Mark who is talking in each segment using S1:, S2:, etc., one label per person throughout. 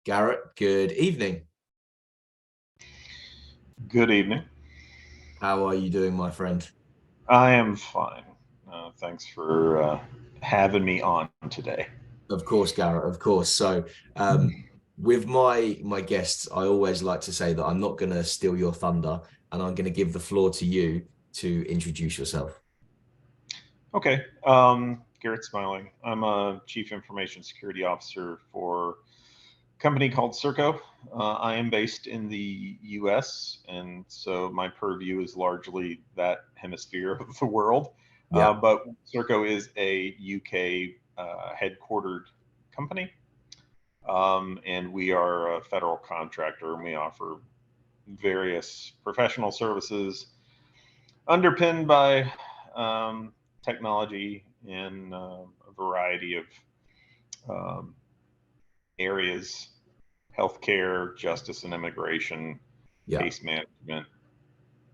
S1: Garrett, good evening.
S2: Good evening.
S1: How are you doing, my friend?
S2: I am fine. Thanks for having me on today.
S1: Of course, Garrett, of course. So, with my guests, I always like to say that I'm not going to steal your thunder, and I'm going to give the floor to you to introduce yourself.
S2: Okay. Garrett Smiley. I'm a Chief Information Security Officer for a company called Serco. I am based in the US, and so my purview is largely that hemisphere of the world.
S1: Yeah,
S2: But Serco is a UK headquartered company, and we are a federal contractor, and we offer various professional services underpinned by technology in a variety of um, areas: healthcare, justice and immigration,
S1: yeah.
S2: case management,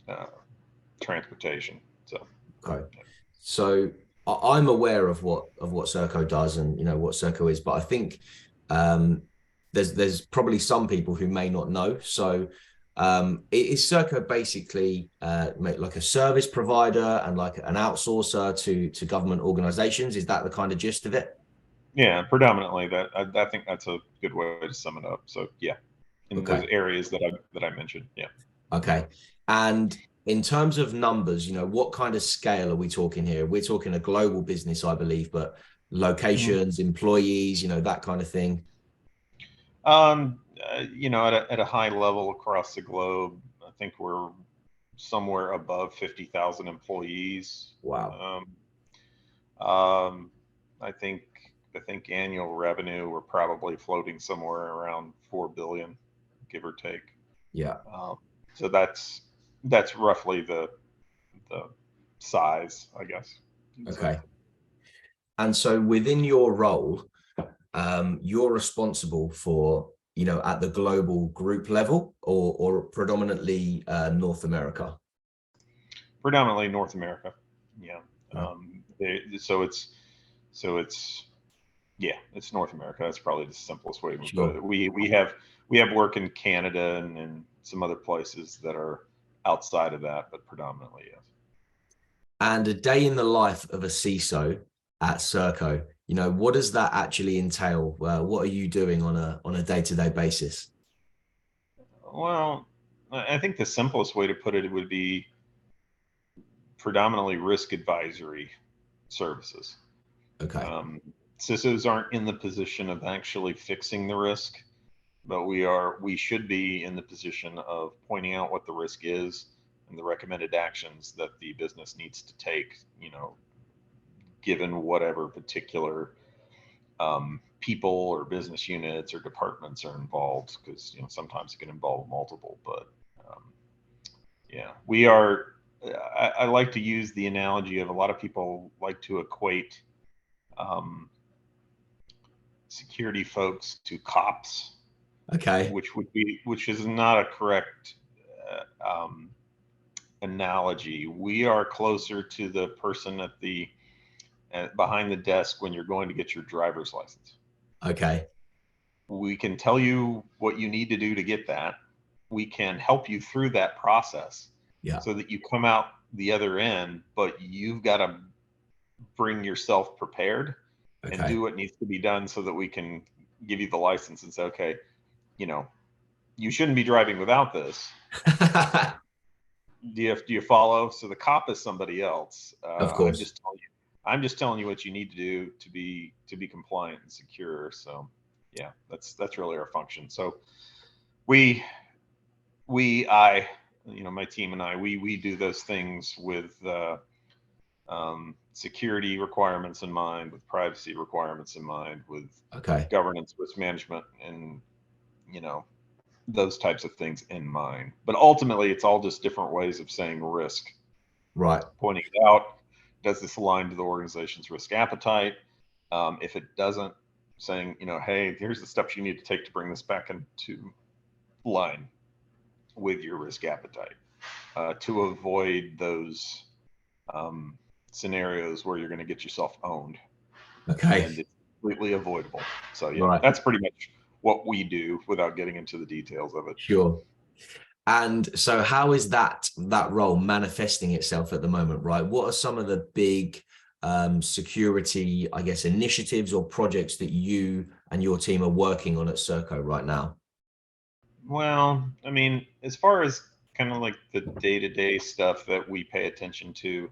S2: uh, transportation. So,
S1: Okay. So I'm aware of what Serco does and what Serco is, but I think um, there's probably some people who may not know. So is Serco basically like a service provider and like an outsourcer to government organizations? Is that the kind of gist of it?
S2: yeah, predominantly that. I think that's a good way to sum it up. So, yeah, in those
S1: Okay.
S2: areas that I mentioned. Yeah.
S1: Okay. And in terms of numbers, what kind of scale are we talking here? We're talking a global business, I believe, but
S2: Mhm.
S1: locations, employees, that kind of thing.
S2: At a high level across the globe, I think we're somewhere above 50,000 employees.
S1: Wow.
S2: Um, um, I think I think annual revenue we're probably floating somewhere around 4 billion, give or take.
S1: Yeah.
S2: Um, so that's roughly the size, I guess you'd say.
S1: Okay. And so within your role, you're responsible for, at the global group level or predominantly North America.
S2: Predominantly North America. Yeah.
S1: Wow.
S2: So it's yeah, it's North America. That's probably the simplest way to put
S1: Sure.
S2: it. We have work in Canada and some other places that are outside of that, but predominantly yes.
S1: And a day in the life of a CISO at Serco, what does that actually entail? What are you doing on a day-to-day basis?
S2: Well, I think the simplest way to put it would be predominantly risk advisory services.
S1: Okay.
S2: Um, CISOs aren't in the position of actually fixing the risk, but we should be in the position of pointing out what the risk is and the recommended actions that the business needs to take, given whatever particular people or business units or departments are involved, because sometimes it can involve multiple. But um, yeah, we are. I like to use the analogy of a lot of people like to equate um, security folks to cops,
S1: Okay.
S2: which is not a correct analogy. We are closer to the person at the behind the desk when you're going to get your driver's license.
S1: Okay.
S2: We can tell you what you need to do to get that. We can help you through that process
S1: Yeah.
S2: so that you come out the other end, but you've got to bring yourself prepared and
S1: Okay.
S2: do what needs to be done so that we can give you the license and say, okay, you know, you shouldn't be driving without this. Do you follow? So the cop is somebody else.
S1: Of course.
S2: I'm just telling you what you need to do to be compliant and secure. So yeah, that's really our function. So we I my team and I we do those things with security requirements in mind, with privacy requirements in mind, with
S1: Okay.
S2: governance, risk management, and you know those types of things in mind. But ultimately, it's all just different ways of saying risk,
S1: Right.
S2: pointing it out. Does this align to the organization's risk appetite? If it doesn't, saying, hey, here's the steps you need to take to bring this back into line with your risk appetite to avoid those um, scenarios where you're going to get yourself owned
S1: Okay.
S2: and it's completely avoidable. So, yeah,
S1: Right.
S2: that's pretty much what we do without getting into the details of it.
S1: Sure. And so how is that role manifesting itself at the moment, right? What are some of the big security, I guess, initiatives or projects that you and your team are working on at Serco right now?
S2: Well, I mean, as far as kind of like the day-to-day stuff that we pay attention to,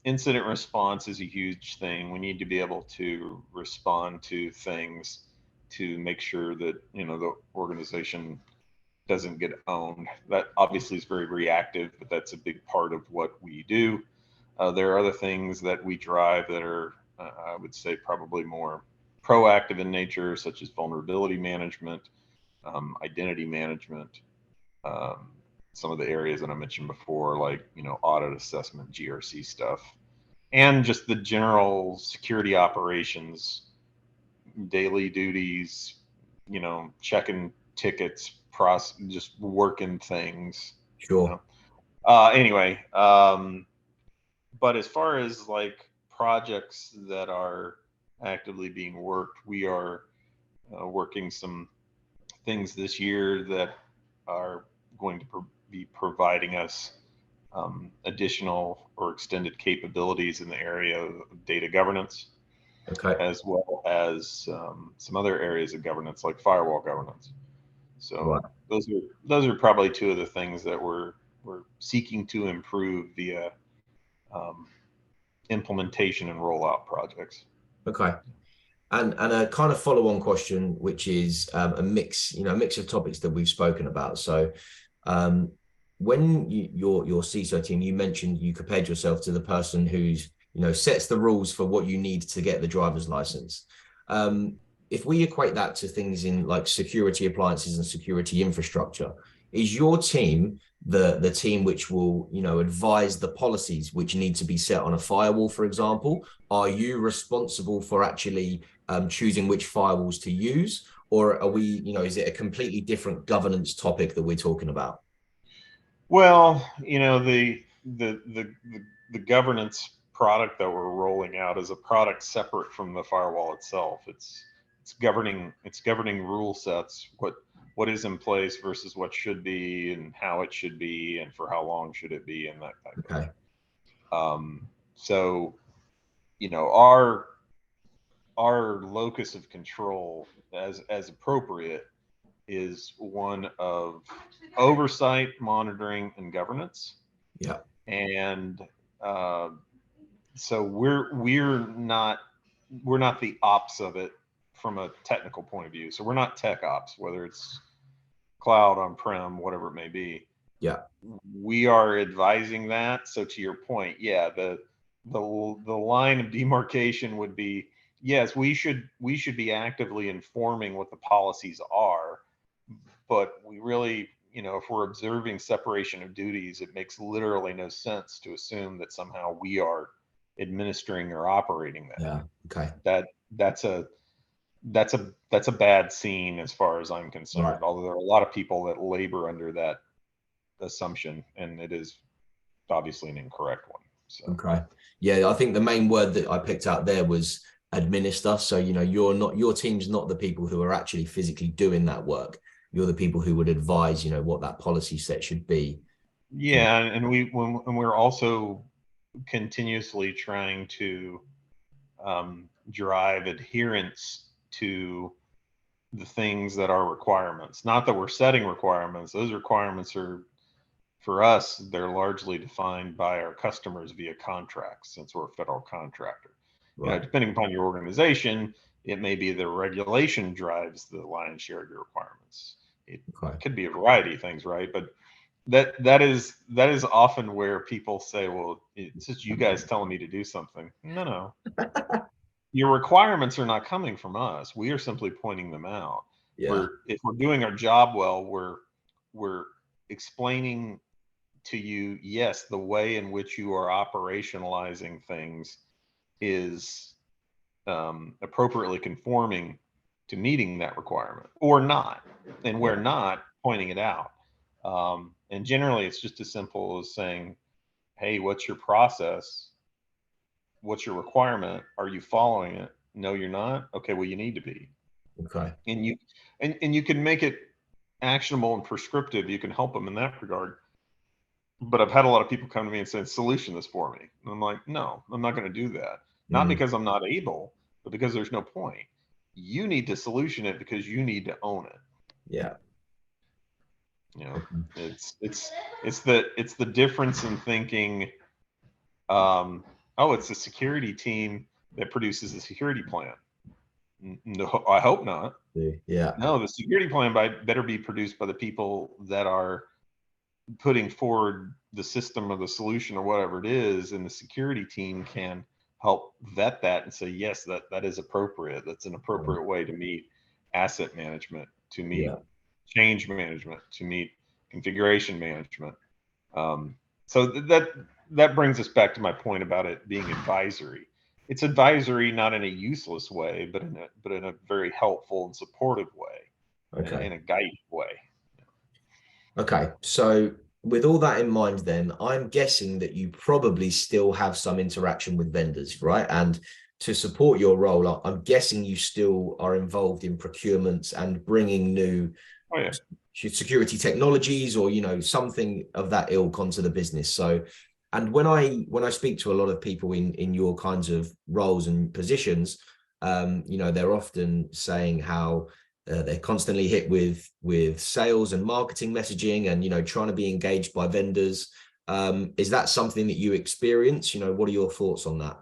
S2: incident response is a huge thing. We need to be able to respond to things to make sure that, the organization doesn't get owned. That obviously is very reactive, but that's a big part of what we do. There are other things that we drive that are, I would say, probably more proactive in nature, such as vulnerability management, identity management, um, some of the areas that I mentioned before, like, audit assessment, GRC stuff, and just the general security operations, daily duties, checking tickets, just working things, you
S1: Sure.
S2: know. Anyway, but as far as like projects that are actively being worked, we are working some things this year that are going to be providing us additional or extended capabilities in the area of data governance,
S1: Okay.
S2: as well as some other areas of governance like firewall governance.
S1: Right.
S2: So those are probably two of the things that we're seeking to improve via um, implementation and rollout projects.
S1: Okay. And a kind of follow-on question, which is a mix of topics that we've spoken about. So, um, when your CISO team, you mentioned you compared yourself to the person who's sets the rules for what you need to get the driver's license. Um, if we equate that to things in like security appliances and security infrastructure, is your team the team which will advise the policies which need to be set on a firewall, for example? Are you responsible for actually choosing which firewalls to use, or are we, is it a completely different governance topic that we're talking about?
S2: Well, the governance product that we're rolling out is a product separate from the firewall itself. It's governing rule sets, what is in place versus what should be and how it should be and for how long should it be and that type of
S1: Okay.
S2: thing. So our locus of control as appropriate is one of oversight, monitoring, and governance.
S1: Yeah.
S2: And uh, so we're not the ops of it from a technical point of view. So we're not tech ops, whether it's cloud, on-prem, whatever it may be.
S1: Yeah.
S2: We are advising that. So to your point, yeah, the line of demarcation would be, yes, we should be actively informing what the policies are, but we really, if we're observing separation of duties, it makes literally no sense to assume that somehow we are administering or operating that.
S1: Yeah. Okay.
S2: That's a bad scene as far as I'm
S1: Right.
S2: concerned. Although there are a lot of people that labor under that assumption, and it is obviously an incorrect one. So
S1: Okay. Yeah, I think the main word that I picked out there was administer. So, your team's not the people who are actually physically doing that work. You're the people who would advise, what that policy set should be.
S2: yeah, and we're also continuously trying to drive adherence to the things that are requirements. Not that we're setting requirements; those requirements are, for us, they're largely defined by our customers via contracts, since we're a federal contractor.
S1: Right.
S2: Depending upon your organization, it may be the regulation drives the lion's share of your requirements. It
S1: Okay.
S2: could be a variety of things, right? But that is often where people say, "Well, it's just you guys telling me to do something." No, no, your requirements are not coming from us. We are simply pointing them out.
S1: Yeah.
S2: If we're doing our job well, we're explaining to you, yes, the way in which you are operationalizing things is appropriately conforming to meeting that requirement or not. And we're
S1: Yeah.
S2: not pointing it out. And generally, it's just as simple as saying, hey, what's your process? What's your requirement? Are you following it? No, you're not. Okay, well, you need to be.
S1: Okay.
S2: And you can make it actionable and prescriptive. You can help them in that regard. But I've had a lot of people come to me and say, solution this for me. And I'm like, no, I'm not going to do that. Not
S1: Mm,
S2: because I'm not able, but because there's no point. You need to solution it because you need to own it.
S1: yeah.
S2: You know,
S1: Okay.
S2: it's the difference in thinking, oh, it's a security team that produces a security plan. No, I hope not.
S1: Yeah.
S2: No, the security plan better be produced by the people that are putting forward the system or the solution or whatever it is, and the security team can help vet that and say, yes, that is appropriate. That's an
S1: Mm,
S2: appropriate way to meet asset management, to
S1: yeah.
S2: meet change management, to meet configuration management. Um, so that brings us back to my point about it being advisory. It's advisory not in a useless way, but in a very helpful and supportive way,
S1: Okay.
S2: in a guiding way.
S1: Okay. So with all that in mind, then I'm guessing that you probably still have some interaction with vendors, right? And to support your role, I'm guessing you still are involved in procurements and bringing new
S2: Oh yeah.
S1: security technologies or something of that ilk onto the business. So, and when I speak to a lot of people in your kinds of roles and positions, they're often saying how they're constantly hit with sales and marketing messaging, and trying to be engaged by vendors. Is that something that you experience? What are your thoughts on that?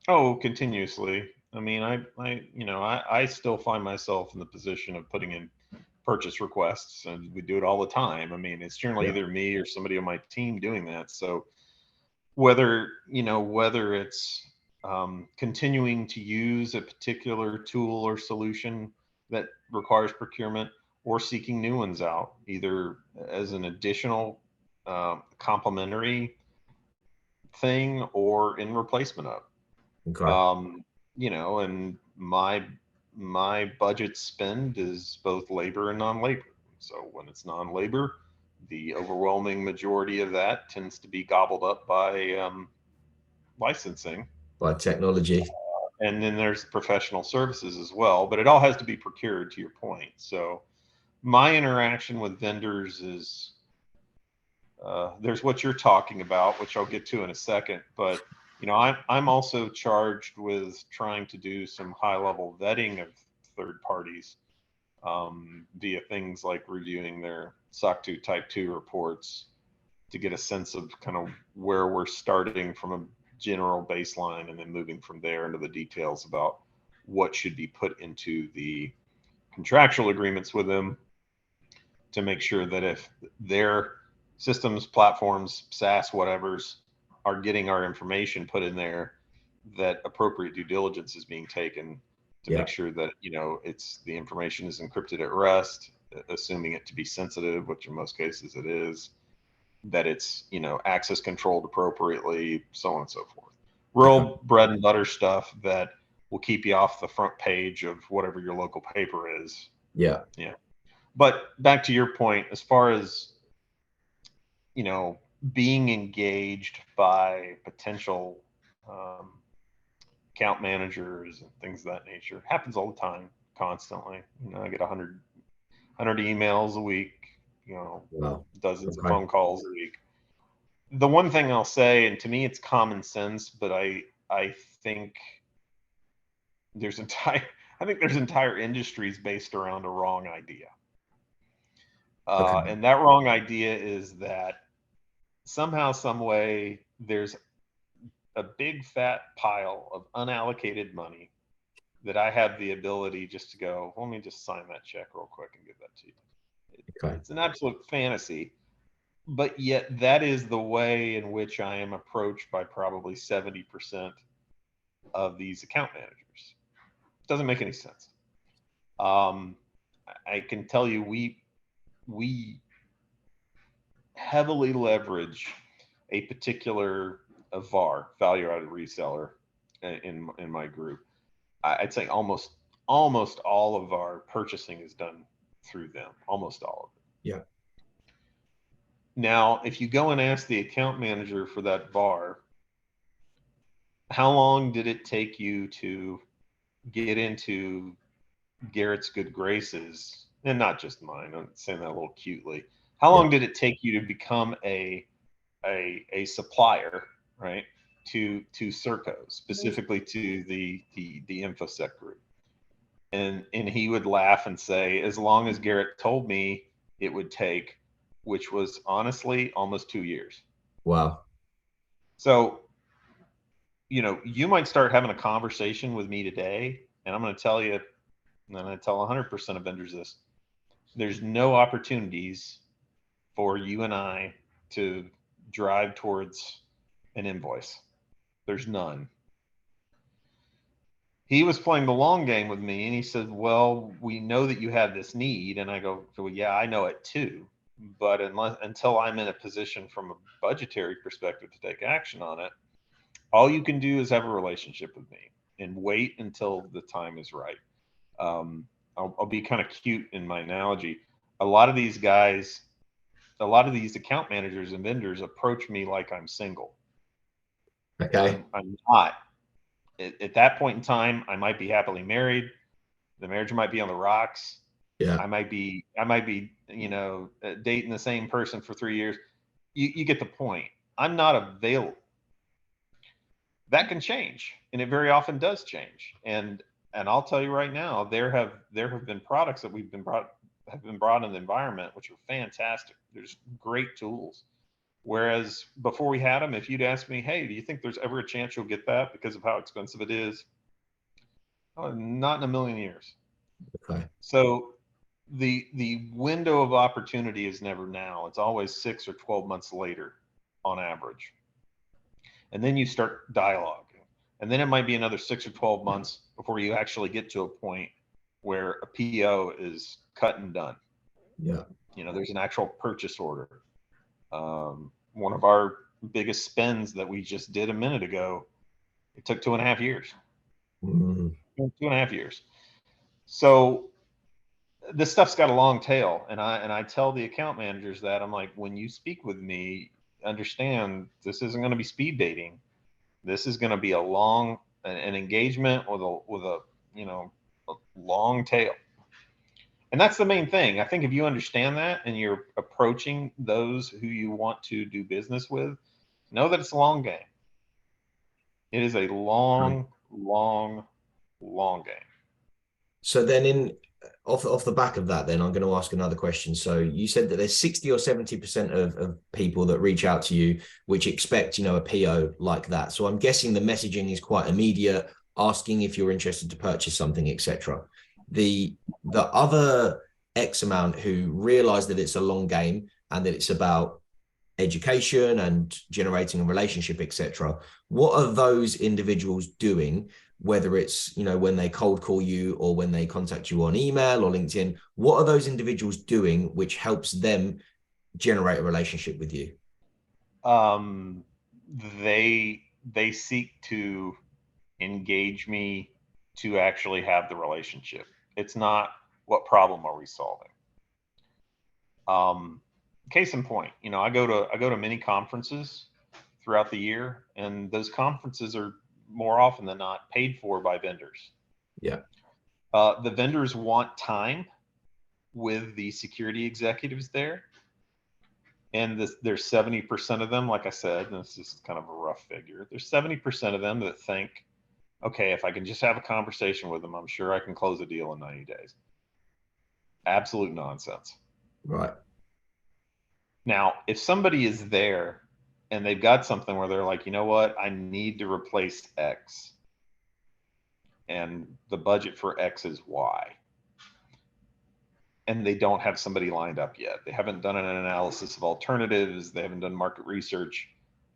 S2: Oh, continuously. I mean, I still find myself in the position of putting in purchase requests, and we do it all the time. I mean, it's generally
S1: Yeah.
S2: either me or somebody on my team doing that. So whether it's continuing to use a particular tool or solution that requires procurement, or seeking new ones out, either as an additional complementary thing or in replacement of.
S1: Okay.
S2: um, and my budget spend is both labor and non-labor. So when it's non-labor, the overwhelming majority of that tends to be gobbled up by licensing.
S1: By technology.
S2: And then there's professional services as well, but it all has to be procured, to your point. So my interaction with vendors is, there's what you're talking about, which I'll get to in a second. But I'm also charged with trying to do some high level vetting of third parties, via things like reviewing their SOC 2 Type 2 reports to get a sense of kind of where we're starting from a general baseline, and then moving from there into the details about what should be put into the contractual agreements with them, to make sure that if their systems, platforms, SaaS, whatever's are getting our information put in there, that appropriate due diligence is being taken to make
S1: Yeah.
S2: sure that it's the information is encrypted at rest, assuming it to be sensitive, which in most cases it is, that it's access controlled appropriately, so on and so forth.
S1: Okay.
S2: Real bread and butter stuff that will keep you off the front page of whatever your local paper is.
S1: Yeah.
S2: Yeah. But back to your point, as far as you know, being engaged by potential um, account managers and things of that nature, happens all the time, constantly. I get 100 emails a week,
S1: Wow.
S2: dozens of
S1: Okay.
S2: phone calls a week. The one thing I'll say, and to me it's common sense, but I think there's entire I think there's entire industries based around a wrong idea.
S1: Okay.
S2: And that wrong idea is that somehow, some way, there's a big fat pile of unallocated money that I have the ability just to go, let me just sign that check real quick and give that to you.
S1: Okay.
S2: It's an absolute fantasy, but yet that is the way in which I am approached by probably 70% of these account managers. It doesn't make any sense. Um, I can tell you, we heavily leverage a particular VAR, value added reseller, in my group. I'd say almost all of our purchasing is done through them, almost all of it.
S1: Yeah.
S2: Now, if you go and ask the account manager for that VAR, how long did it take you to get into Garrett's good graces, and not just mine, I'm saying that a little cutely. How
S1: Yeah.
S2: long did it take you to become a supplier, right? To Serco, specifically to the InfoSec group. And he would laugh and say, as long as Garrett told me it would take, which was honestly almost 2 years.
S1: Wow.
S2: So, you might start having a conversation with me today, and I'm going to tell you, and I tell 100% of vendors this: there's no opportunities for you and I to drive towards an invoice. There's none. He was playing the long game with me, and he said, well, we know that you have this need. And I go, well, yeah, I know it too. But until I'm in a position from a budgetary perspective to take action on it, all you can do is have a relationship with me and wait until the time is right. I'll be kind of cute in my analogy. A lot of these guys, a lot of these account managers and vendors approach me like I'm single.
S1: Okay.
S2: I'm not. At that point in time, I might be happily married. The marriage might be on the rocks.
S1: Yeah.
S2: I might be, dating the same person for 3 years. You get the point. I'm not available. That can change, and it very often does change. And I'll tell you right now, there have been products that have been brought in the environment which are fantastic. There's great tools. Whereas before we had them, if you'd asked me, hey, do you think there's ever a chance you'll get that because of how expensive it is? Oh, not in a million years.
S1: Okay.
S2: So the window of opportunity is never now. It's always 6 or 12 months later on average. And then you start dialogue. And then it might be another 6 or 12 months before you actually get to a point where a PO is cut and done.
S1: Yeah.
S2: There's an actual purchase order. One of our biggest spends that we just did a minute ago, it took 2.5 years.
S1: Mm.
S2: 2.5 years. So this stuff's got a long tail, and I tell the account managers that I'm like, when you speak with me, understand this isn't going to be speed dating. This is going to be an engagement with a a long tail. And that's the main thing. I think if you understand that and you're approaching those who you want to do business with, know that it's a long game. It is a
S1: Right.
S2: long, long, long game.
S1: So then off the back of that, then I'm going to ask another question. So you said that there's 60 or 70% of people that reach out to you, which expect, a PO like that. So I'm guessing the messaging is quite immediate, asking if you're interested to purchase something, etc. The other X amount who realize that it's a long game and that it's about education and generating a relationship, etc. What are those individuals doing? Whether it's when they cold call you or when they contact you on email or LinkedIn, what are those individuals doing which helps them generate a relationship with you?
S2: Um, they seek to engage me to actually have the relationship. It's not what problem are we solving. Um, Case in point, I go to many conferences throughout the year, and those conferences are more often than not paid for by vendors.
S1: Yeah.
S2: The vendors want time with the security executives there, and there's 70% of them, like I said, and this is kind of a rough figure. There's 70% of them that think, okay, if I can just have a conversation with them, I'm sure I can close a deal in 90 days. Absolute nonsense.
S1: Right.
S2: Now, if somebody is there and they've got something where they're like, you know what, I need to replace X, and the budget for X is Y, and they don't have somebody lined up yet, they haven't done an analysis of alternatives, they haven't done market research.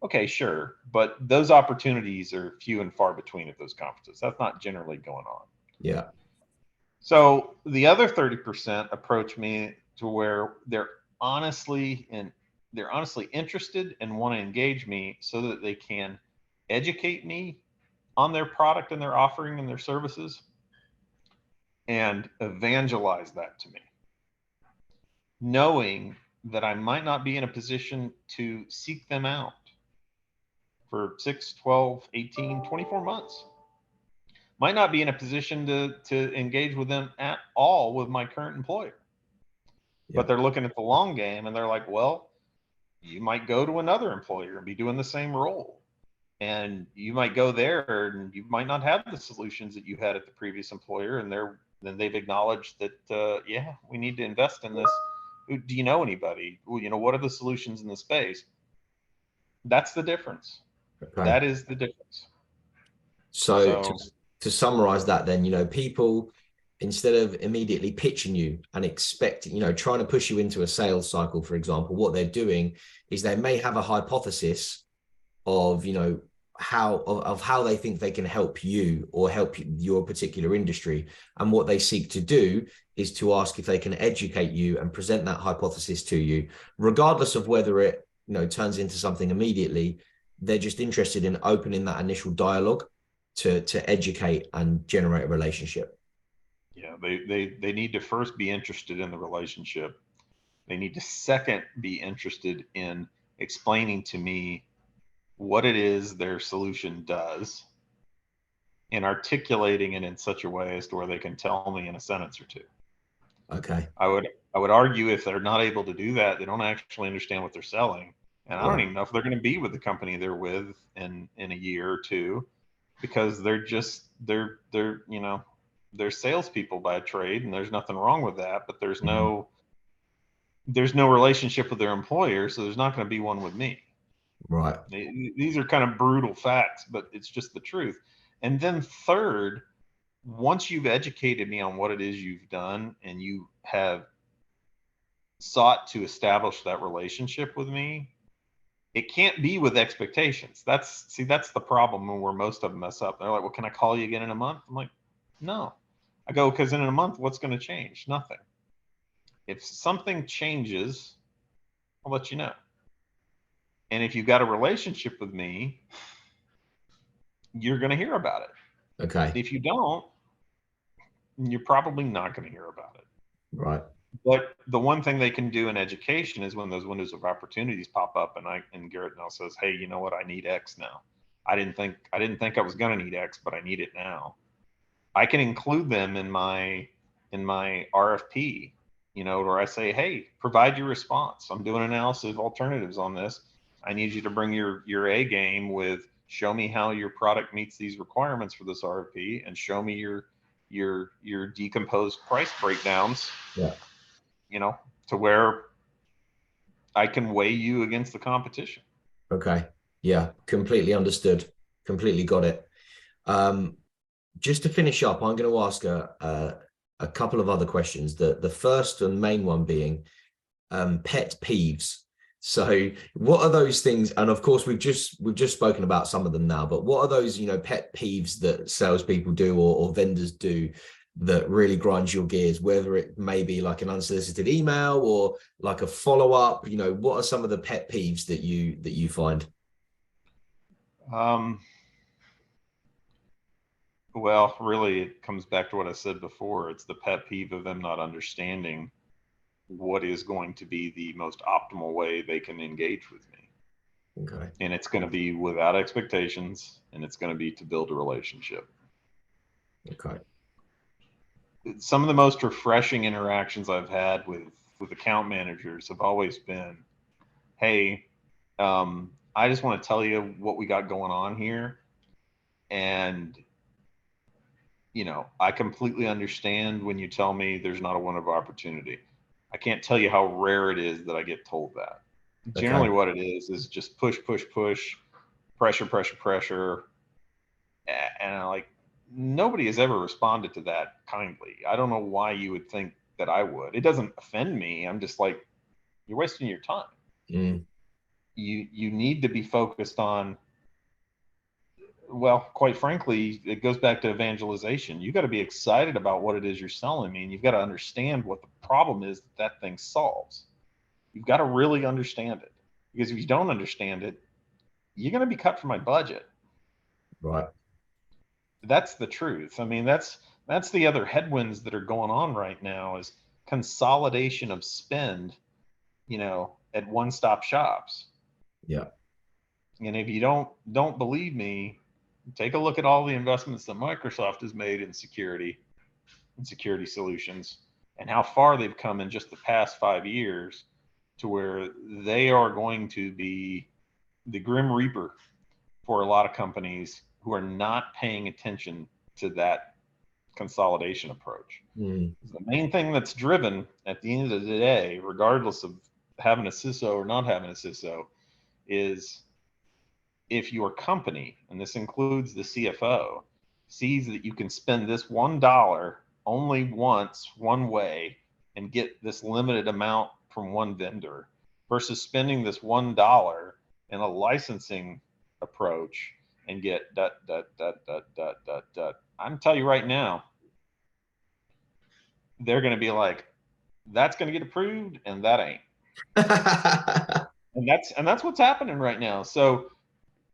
S2: Okay, sure, but those opportunities are few and far between at those conferences. That's not generally going on.
S1: Yeah.
S2: So the other 30% approach me to where honestly and they're honestly interested and want to engage me so that they can educate me on their product and their offering and their services and evangelize that to me, knowing that I might not be in a position to seek them out for 6, 12, 18, 24 months. might not be in a position to engage with them at all with my current employer.
S1: Yeah.
S2: But they're looking at the long game and they're like, well, you might go to another employer and be doing the same role. And you might go there and you might not have the solutions that you had at the previous employer. And then they've acknowledged that, yeah, we need to invest in this. Do you know anybody? Well, what are the solutions in the space? That's the difference.
S1: Okay.
S2: That is the difference.
S1: So
S2: So
S1: to summarize that, then, people, instead of immediately pitching you and expecting, trying to push you into a sales cycle, for example, what they're doing is they may have a hypothesis of, how they think they can help you or help your particular industry. And what they seek to do is to ask if they can educate you and present that hypothesis to you, regardless of whether it, turns into something immediately. They're just interested in opening that initial dialogue to educate and generate a relationship.
S2: yeah, they need to first be interested in the relationship. They need to second be interested in explaining to me what it is their solution does and articulating it in such a way as to where they can tell me in a sentence or two.
S1: Okay.
S2: I would argue if they're not able to do that, they don't actually understand what they're selling. And I don't
S1: Yeah.
S2: even know if they're going to be with the company they're with in a year or two, because they're salespeople by trade, and there's nothing wrong with that. But there's
S1: Mhm.
S2: no relationship with their employer, so there's not going to be one with me.
S1: Right.
S2: These are kind of brutal facts, but it's just the truth. And then third, once you've educated me on what it is you've done and you have sought to establish that relationship with me, it can't be with expectations. That's the problem where most of them mess up. They're like, well, can I call you again in a month? I'm like, no. I go, because in a month, what's going to change? Nothing. If something changes, I'll let you know. And if you've got a relationship with me, you're going to hear about it.
S1: Okay.
S2: If you don't, you're probably not going to hear about it.
S1: Right.
S2: But the one thing they can do in education is when those windows of opportunities pop up, and Garrett now says, "Hey, you know what? I need X now. I didn't think I was going to need X, but I need it now." I can include them in my RFP, where I say, "Hey, provide your response. I'm doing analysis of alternatives on this. I need you to bring your A game with show me how your product meets these requirements for this RFP, and show me your decomposed price breakdowns,
S1: Yeah.
S2: you know, to where I can weigh you against the competition."
S1: Okay. Yeah. Completely understood. Completely got it. Um, just to finish up, I'm going to ask a couple of other questions. The first and main one being pet peeves. So, what are those things? And of course, we've just spoken about some of them now. But what are those pet peeves that salespeople do or vendors do that really grinds your gears? Whether it may be like an unsolicited email or like a follow up. What are some of the pet peeves that you find?
S2: Um, well, really, it comes back to what I said before. It's the pet peeve of them not understanding what is going to be the most optimal way they can engage with me.
S1: Okay.
S2: And it's going to be without expectations, and it's going to be to build a relationship.
S1: Okay.
S2: Some of the most refreshing interactions I've had with account managers have always been, "Hey, I just want to tell you what we got going on here, and I completely understand when you tell me there's not a window of opportunity. I can't tell you how rare it is that I get told that.
S1: Okay.
S2: Generally, what it is just push, push, push, pressure, pressure, pressure." And I like, nobody has ever responded to that kindly. I don't know why you would think that I would. It doesn't offend me. I'm just like, you're wasting your time.
S1: Mm,
S2: You need to be focused on, well, quite frankly, it goes back to evangelization. You got to be excited about what it is you're selling me, and you've got to understand what the problem is that thing solves. You've got to really understand it, because if you don't understand it, you're going to be cut from my budget.
S1: right.
S2: That's the truth. I mean, that's the other headwinds that are going on right now is consolidation of spend, at one-stop shops.
S1: Yeah.
S2: And if you don't believe me, take a look at all the investments that Microsoft has made in security and security solutions and how far they've come in just the past 5 years to where they are going to be the grim reaper for a lot of companies who are not paying attention to that consolidation approach.
S1: Mm.
S2: The main thing that's driven at the end of the day, regardless of having a CISO or not having a CISO, is if your company, and this includes the CFO, sees that you can spend this $1 only once, one way, and get this limited amount from one vendor versus spending this $1 in a licensing approach and get dot, dot, dot, dot, dot, dot, dot. I'm telling you right now, they're going to be like, that's going to get approved and that ain't. And that's what's happening right now. So,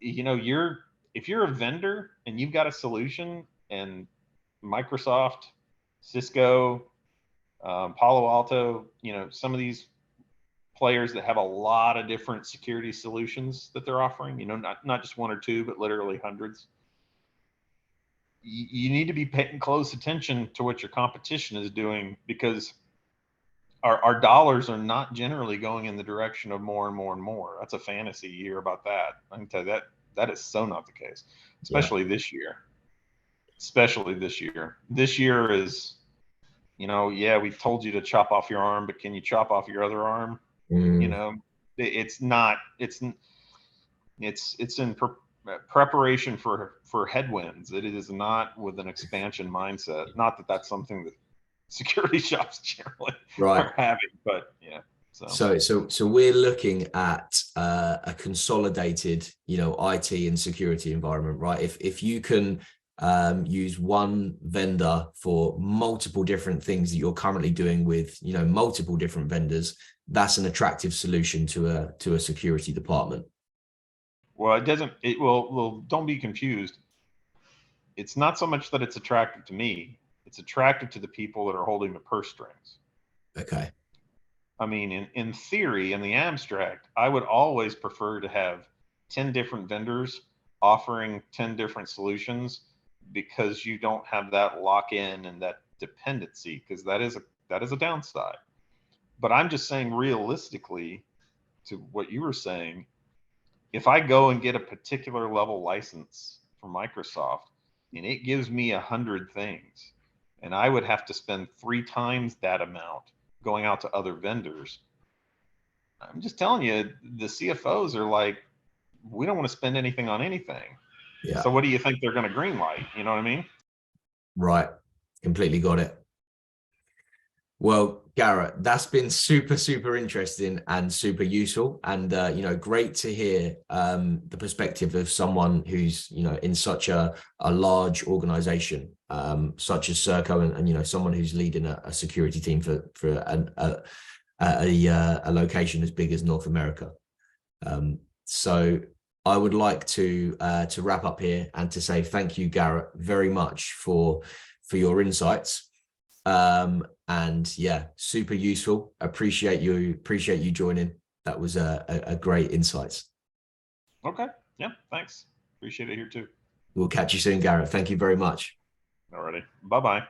S2: if you're a vendor and you've got a solution and Microsoft, Cisco, Palo Alto, some of these players that have a lot of different security solutions that they're offering, not just one or two, but literally hundreds. You need to be paying close attention to what your competition is doing, because our dollars are not generally going in the direction of more and more and more. That's a fantasy you hear about that. I can tell you that is so not the case,
S1: Yeah.
S2: especially this year. Especially this year. This year is, yeah, we told you to chop off your arm, but can you chop off your other arm?
S1: Mm.
S2: It's not. It's in preparation for headwinds. It is not with an expansion mindset. Not that that's something that security shops generally
S1: Right.
S2: are having, but yeah.
S1: So we're looking at a consolidated, IT and security environment, right? If you can use one vendor for multiple different things that you're currently doing with, multiple different vendors, that's an attractive solution to a security department.
S2: Well, it doesn't. It well. Don't be confused. It's not so much that it's attractive to me. It's attractive to the people that are holding the purse strings.
S1: Okay.
S2: I mean, in theory, in the abstract, I would always prefer to have 10 different vendors offering 10 different solutions, because you don't have that lock in and that dependency, because that is a downside. But I'm just saying, realistically, to what you were saying, if I go and get a particular level license from Microsoft and it gives me 100 things, and I would have to spend 3 times that amount going out to other vendors, I'm just telling you, the CFOs are like, we don't want to spend anything on anything.
S1: Yeah.
S2: So what do you think they're going to green light? You know what I mean?
S1: Right. Completely got it. Well, Garrett, that's been super, super interesting and super useful, and great to hear the perspective of someone who's in such a large organization such as Serco, and someone who's leading a security team for a location as big as North America. So I would like to wrap up here and to say thank you, Garrett, very much for your insights. And yeah, super useful. Appreciate you joining. That was a great insights.
S2: Okay. Yeah. Thanks. Appreciate it here too.
S1: We'll catch you soon, Garrett. Thank you very much.
S2: Alrighty. Bye-bye.